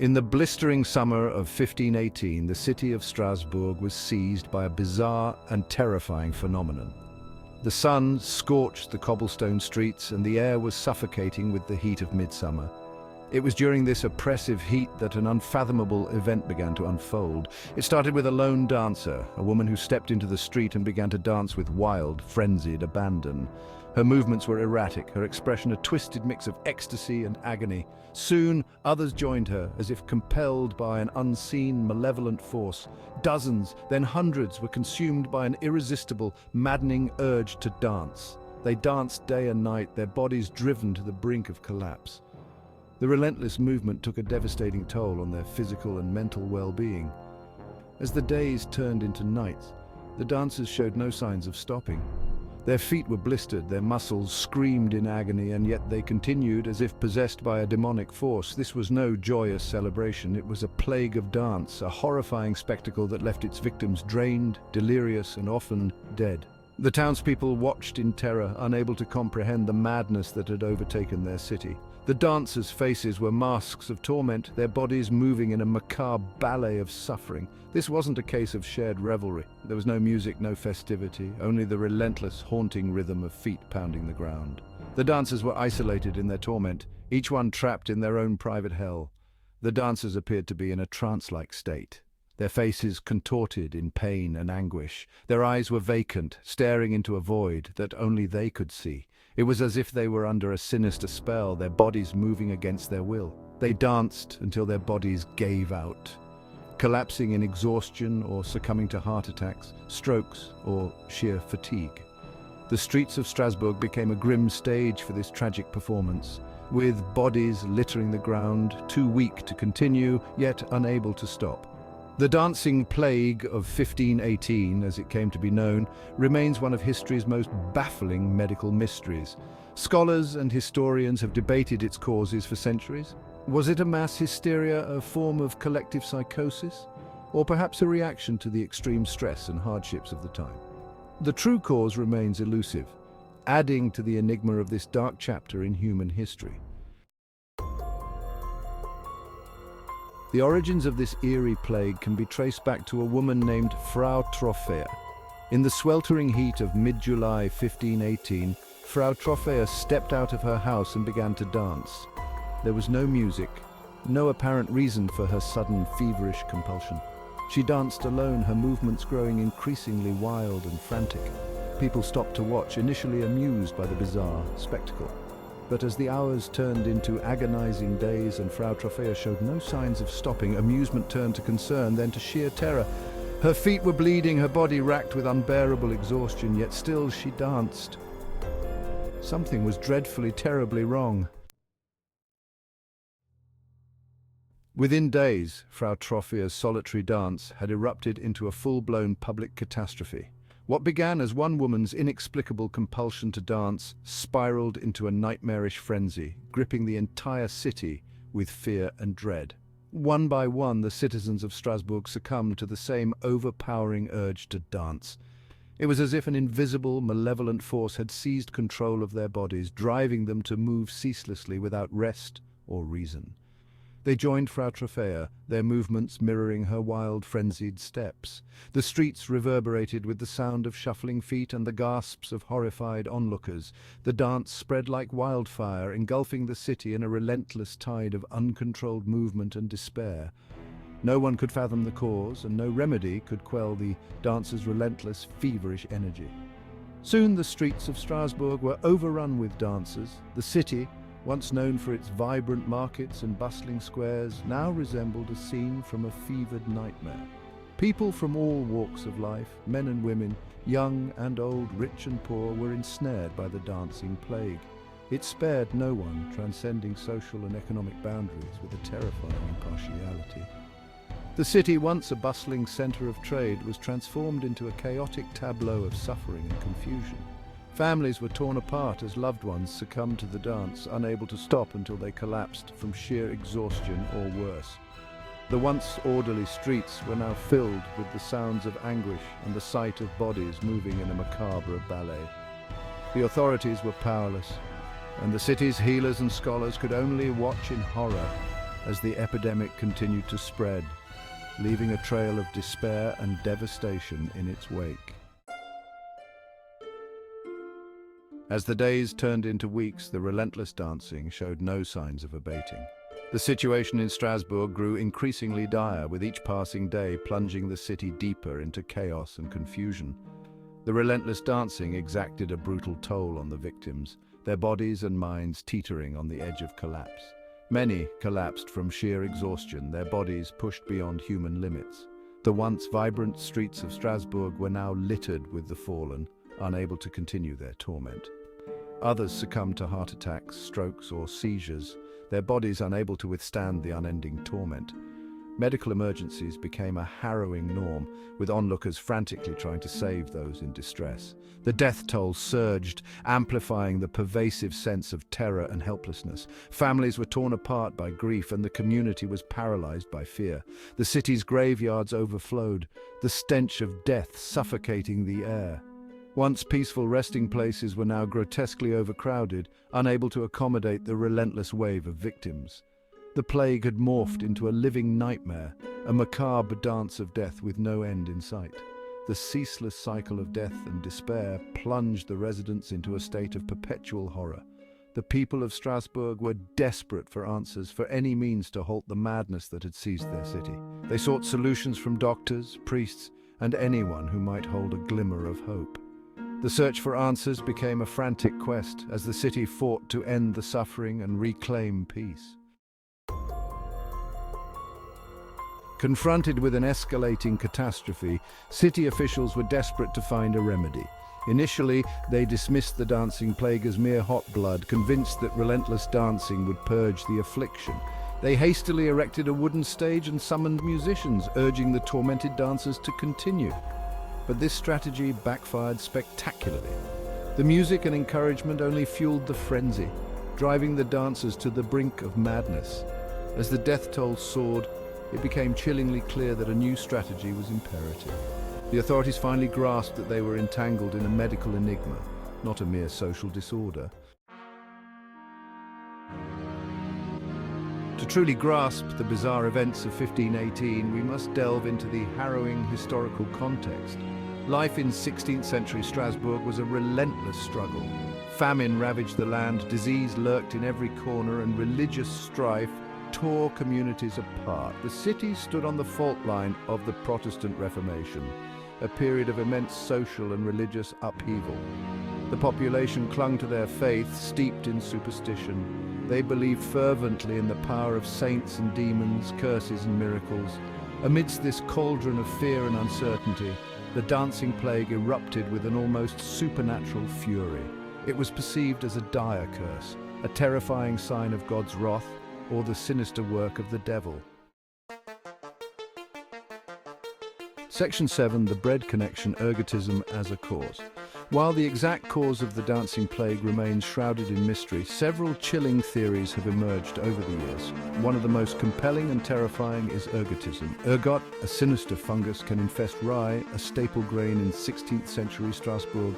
In the blistering summer of 1518, the city of Strasbourg was seized by a bizarre and terrifying phenomenon. The sun scorched the cobblestone streets and the air was suffocating with the heat of midsummer. It was during this oppressive heat that an unfathomable event began to unfold. It started with a lone dancer, a woman who stepped into the street and began to dance with wild, frenzied abandon. Her movements were erratic, her expression a twisted mix of ecstasy and agony. Soon, others joined her, as if compelled by an unseen, malevolent force. Dozens, then hundreds, were consumed by an irresistible, maddening urge to dance. They danced day and night, their bodies driven to the brink of collapse. The relentless movement took a devastating toll on their physical and mental well-being. As the days turned into nights, the dancers showed no signs of stopping. Their feet were blistered, their muscles screamed in agony, and yet they continued as if possessed by a demonic force. This was no joyous celebration, it was a plague of dance, a horrifying spectacle that left its victims drained, delirious, and often dead. The townspeople watched in terror, unable to comprehend the madness that had overtaken their city. The dancers' faces were masks of torment, their bodies moving in a macabre ballet of suffering. This wasn't a case of shared revelry. There was no music, no festivity, only the relentless, haunting rhythm of feet pounding the ground. The dancers were isolated in their torment, each one trapped in their own private hell. The dancers appeared to be in a trance-like state, their faces contorted in pain and anguish. Their eyes were vacant, staring into a void that only they could see. It was as if they were under a sinister spell, their bodies moving against their will. They danced until their bodies gave out, collapsing in exhaustion or succumbing to heart attacks, strokes, or sheer fatigue. The streets of Strasbourg became a grim stage for this tragic performance, with bodies littering the ground, too weak to continue, yet unable to stop. The dancing plague of 1518, as it came to be known, remains one of history's most baffling medical mysteries. Scholars and historians have debated its causes for centuries. Was it a mass hysteria, a form of collective psychosis, or perhaps a reaction to the extreme stress and hardships of the time? The true cause remains elusive, adding to the enigma of this dark chapter in human history. The origins of this eerie plague can be traced back to a woman named Frau Troffea. In the sweltering heat of mid-July 1518, Frau Troffea stepped out of her house and began to dance. There was no music, no apparent reason for her sudden feverish compulsion. She danced alone, her movements growing increasingly wild and frantic. People stopped to watch, initially amused by the bizarre spectacle. But as the hours turned into agonizing days and Frau Troffea showed no signs of stopping, amusement turned to concern, then to sheer terror. Her feet were bleeding, her body racked with unbearable exhaustion, yet still she danced. Something was dreadfully, terribly wrong. Within days, Frau Troffea's solitary dance had erupted into a full-blown public catastrophe. What began as one woman's inexplicable compulsion to dance spiraled into a nightmarish frenzy, gripping the entire city with fear and dread. One by one, the citizens of Strasbourg succumbed to the same overpowering urge to dance. It was as if an invisible, malevolent force had seized control of their bodies, driving them to move ceaselessly without rest or reason. They joined Frau Troffea, their movements mirroring her wild, frenzied steps. The streets reverberated with the sound of shuffling feet and the gasps of horrified onlookers. The dance spread like wildfire, engulfing the city in a relentless tide of uncontrolled movement and despair. No one could fathom the cause, and no remedy could quell the dancers' relentless, feverish energy. Soon the streets of Strasbourg were overrun with dancers. The city, once known for its vibrant markets and bustling squares, now resembled a scene from a fevered nightmare. People from all walks of life, men and women, young and old, rich and poor, were ensnared by the dancing plague. It spared no one, transcending social and economic boundaries with a terrifying impartiality. The city, once a bustling centre of trade, was transformed into a chaotic tableau of suffering and confusion. Families were torn apart as loved ones succumbed to the dance, unable to stop until they collapsed from sheer exhaustion or worse. The once orderly streets were now filled with the sounds of anguish and the sight of bodies moving in a macabre ballet. The authorities were powerless, and the city's healers and scholars could only watch in horror as the epidemic continued to spread, leaving a trail of despair and devastation in its wake. As the days turned into weeks, the relentless dancing showed no signs of abating. The situation in Strasbourg grew increasingly dire, with each passing day plunging the city deeper into chaos and confusion. The relentless dancing exacted a brutal toll on the victims, their bodies and minds teetering on the edge of collapse. Many collapsed from sheer exhaustion, their bodies pushed beyond human limits. The once vibrant streets of Strasbourg were now littered with the fallen, unable to continue their torment. Others succumbed to heart attacks, strokes, or seizures, their bodies unable to withstand the unending torment. Medical emergencies became a harrowing norm, with onlookers frantically trying to save those in distress. The death toll surged, amplifying the pervasive sense of terror and helplessness. Families were torn apart by grief, and the community was paralyzed by fear. The city's graveyards overflowed, the stench of death suffocating the air. Once peaceful resting places were now grotesquely overcrowded, unable to accommodate the relentless wave of victims. The plague had morphed into a living nightmare, a macabre dance of death with no end in sight. The ceaseless cycle of death and despair plunged the residents into a state of perpetual horror. The people of Strasbourg were desperate for answers, for any means to halt the madness that had seized their city. They sought solutions from doctors, priests, and anyone who might hold a glimmer of hope. The search for answers became a frantic quest as the city fought to end the suffering and reclaim peace. Confronted with an escalating catastrophe, city officials were desperate to find a remedy. Initially, they dismissed the dancing plague as mere hot blood, convinced that relentless dancing would purge the affliction. They hastily erected a wooden stage and summoned musicians, urging the tormented dancers to continue. But this strategy backfired spectacularly. The music and encouragement only fueled the frenzy, driving the dancers to the brink of madness. As the death toll soared, it became chillingly clear that a new strategy was imperative. The authorities finally grasped that they were entangled in a medical enigma, not a mere social disorder. To truly grasp the bizarre events of 1518, we must delve into the harrowing historical context. Life in 16th century Strasbourg was a relentless struggle. Famine ravaged the land, disease lurked in every corner, and religious strife tore communities apart. The city stood on the fault line of the Protestant Reformation, a period of immense social and religious upheaval. The population clung to their faith, steeped in superstition. They believed fervently in the power of saints and demons, curses and miracles. Amidst this cauldron of fear and uncertainty, the dancing plague erupted with an almost supernatural fury. It was perceived as a dire curse, a terrifying sign of God's wrath, or the sinister work of the devil. Section 7. The bread connection, ergotism as a cause. While the exact cause of the dancing plague remains shrouded in mystery, several chilling theories have emerged over the years. One of the most compelling and terrifying is ergotism. Ergot, a sinister fungus, can infest rye, a staple grain in 16th century Strasbourg.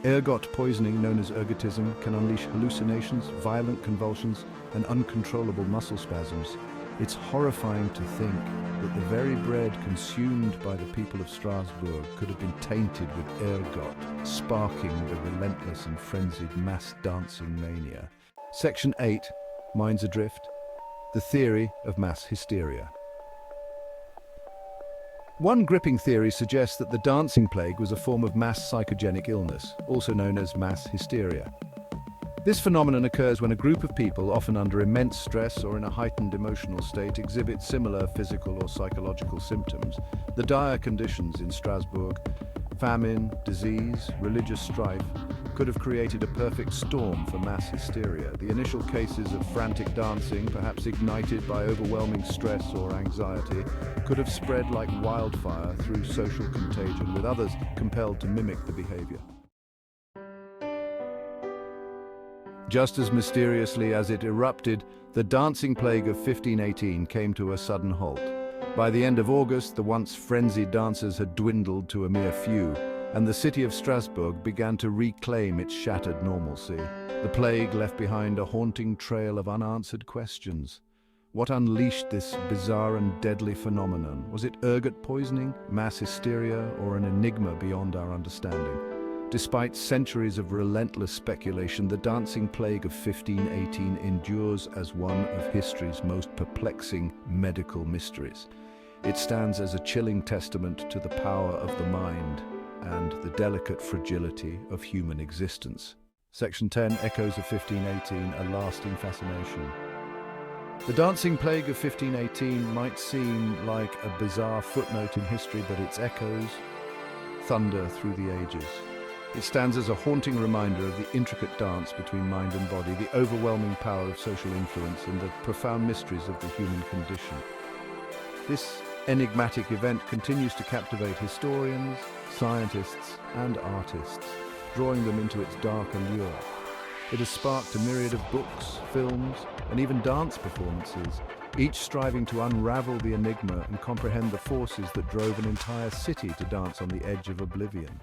Ergot poisoning, known as ergotism, can unleash hallucinations, violent convulsions, and uncontrollable muscle spasms. It's horrifying to think that the very bread consumed by the people of Strasbourg could have been tainted with ergot, sparking the relentless and frenzied mass dancing mania. Section 8. Minds Adrift. The theory of mass hysteria. One gripping theory suggests that the dancing plague was a form of mass psychogenic illness, also known as mass hysteria. This phenomenon occurs when a group of people, often under immense stress or in a heightened emotional state, exhibit similar physical or psychological symptoms. The dire conditions in Strasbourg, famine, disease, religious strife, could have created a perfect storm for mass hysteria. The initial cases of frantic dancing, perhaps ignited by overwhelming stress or anxiety, could have spread like wildfire through social contagion, with others compelled to mimic the behavior. Just as mysteriously as it erupted, the dancing plague of 1518 came to a sudden halt. By the end of August, the once frenzied dancers had dwindled to a mere few, and the city of Strasbourg began to reclaim its shattered normalcy. The plague left behind a haunting trail of unanswered questions. What unleashed this bizarre and deadly phenomenon? Was it ergot poisoning, mass hysteria, or an enigma beyond our understanding? Despite centuries of relentless speculation, the dancing plague of 1518 endures as one of history's most perplexing medical mysteries. It stands as a chilling testament to the power of the mind and the delicate fragility of human existence. Section 10, Echoes of 1518, a lasting fascination. The dancing plague of 1518 might seem like a bizarre footnote in history, but its echoes thunder through the ages. It stands as a haunting reminder of the intricate dance between mind and body, the overwhelming power of social influence, and the profound mysteries of the human condition. This enigmatic event continues to captivate historians, scientists, and artists, drawing them into its dark allure. It has sparked a myriad of books, films, and even dance performances, each striving to unravel the enigma and comprehend the forces that drove an entire city to dance on the edge of oblivion.